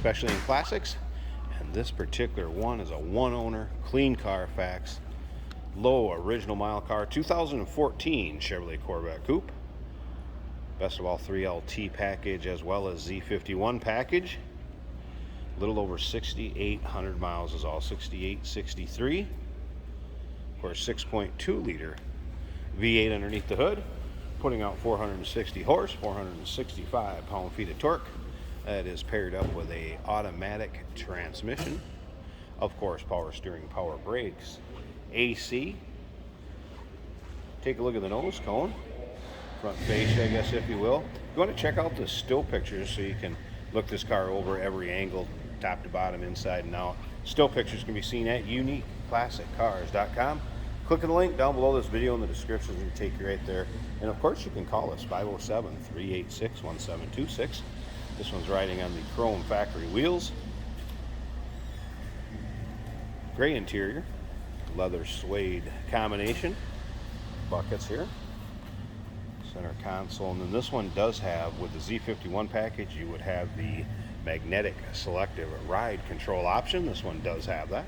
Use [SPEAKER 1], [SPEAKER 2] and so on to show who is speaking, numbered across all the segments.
[SPEAKER 1] especially in classics. And this particular one is a one-owner, clean Carfax, low original mile car, 2014 Chevrolet Corvette Coupe. Best of all 3LT package as well as Z51 package. A little over 6,800 miles is all, 6863. Of course, 6.2 liter V8 underneath the hood, putting out 460 horse, 465 pound-feet of torque. That is paired up with a automatic transmission. Of course, power steering, power brakes, AC. Take a look at the nose cone, front fascia, I guess, if you will. You want to check out the still pictures so you can look this car over every angle, top to bottom, inside and out. Still pictures can be seen at uniqueclassiccars.com. Click on the link down below this video in the description and take you right there. And of course, you can call us 507-386-1726. This one's riding on the chrome factory wheels. Gray interior, leather suede combination. Buckets here. Center console. And then this one does have, with the Z51 package, you would have the magnetic selective ride control option. This one does have that.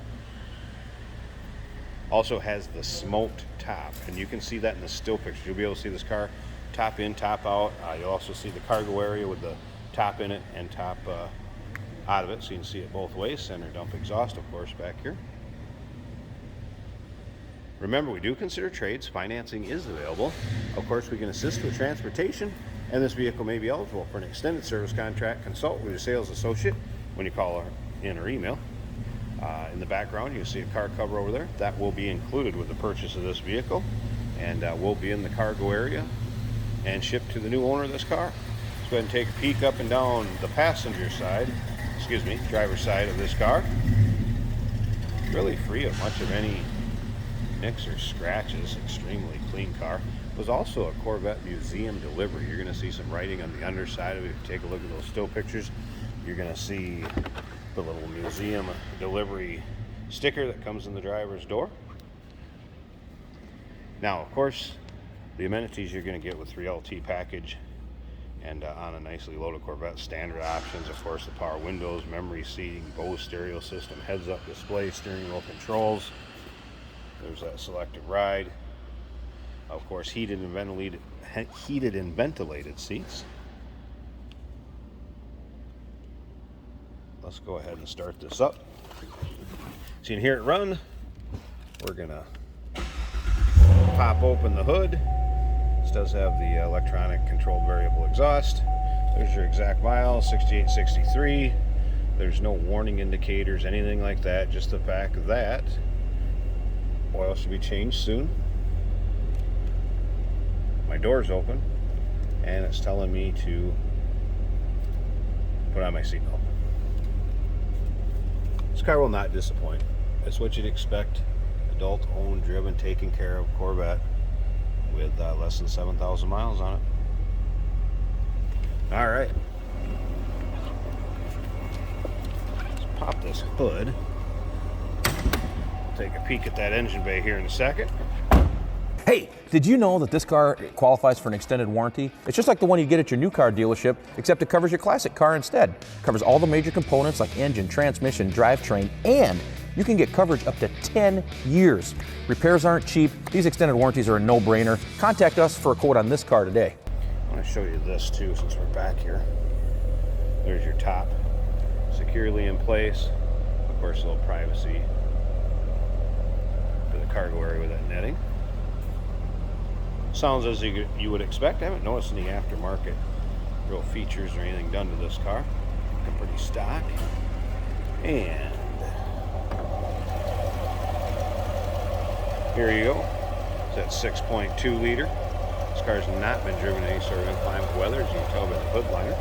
[SPEAKER 1] Also has the smoked top, and you can see that in the still pictures. You'll be able to see this car top in, top out. You'll also see the cargo area with the top in it and top out of it, so you can see it both ways. Center dump exhaust, of course, back here. Remember, we do consider trades. Financing is available. Of course, we can assist with transportation, and this vehicle may be eligible for an extended service contract. Consult with your sales associate when you call in or email. In the background, you see a car cover over there. That will be included with the purchase of this vehicle, and will be in the cargo area and shipped to the new owner of this car. Let's go ahead and take a peek up and down the passenger side, driver's side of this car. Really free of much of any nicks or scratches. Extremely clean car. It was also a Corvette museum delivery. You're going to see some writing on the underside of it. If you take a look at those still pictures, you're going to see the little museum delivery sticker that comes in the driver's door. Now, of course, the amenities you're going to get with 3LT package and on a nicely loaded Corvette, standard options, of course, the power windows, memory seating, Bose stereo system, heads-up display, steering wheel controls. There's that selective ride. Of course, heated and ventilated seats. Let's go ahead and start this up. So you can hear it run. We're gonna pop open the hood. This does have the electronic controlled variable exhaust. There's your exact miles, 6863. There's no warning indicators, anything like that. Just the fact that oil should be changed soon. My door's open, and it's telling me to put on my seatbelt. This car will not disappoint. It's what you'd expect. Adult owned, driven, taken care of Corvette with less than 7,000 miles on it. All right. Let's pop this hood. Take a peek at that engine bay here in a second.
[SPEAKER 2] Hey, did you know that this car qualifies for an extended warranty? It's just like the one you get at your new car dealership, except it covers your classic car instead. It covers all the major components like engine, transmission, drivetrain, and you can get coverage up to 10 years. Repairs aren't cheap. These extended warranties are a no-brainer. Contact us for a quote on this car today.
[SPEAKER 1] I want to show you this too since we're back here. There's your top, securely in place. Of course, a little privacy for the cargo area with that netting. Sounds as you would expect. I haven't noticed any aftermarket real features or anything done to this car. Looking pretty stock. And here you go. It's that 6.2 liter. This car's not been driven in any sort of inclement weather, as you can tell by the hood liner.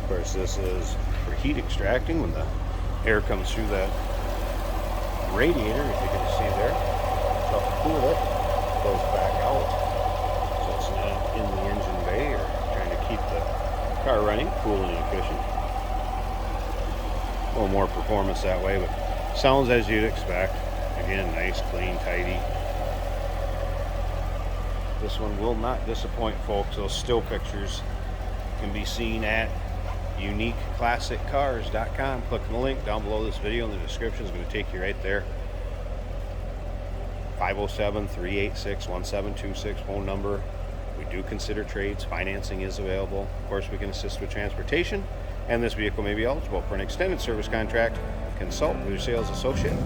[SPEAKER 1] Of course, this is for heat extracting when the air comes through that radiator, if you can see there. So to cool it, goes back out. So it's not in the engine bay or trying to keep the car running, cool and efficient. A little more performance that way, but sounds as you'd expect. Again, nice, clean, tidy. This one will not disappoint, folks. Those still pictures can be seen at uniqueclassiccars.com. Click on the link down below this video in the description. It's going to take you right there. 507-386-1726 phone number. We do consider trades. Financing is available. Of course, we can assist with transportation, and this vehicle may be eligible for an extended service contract. Consult with your sales associate.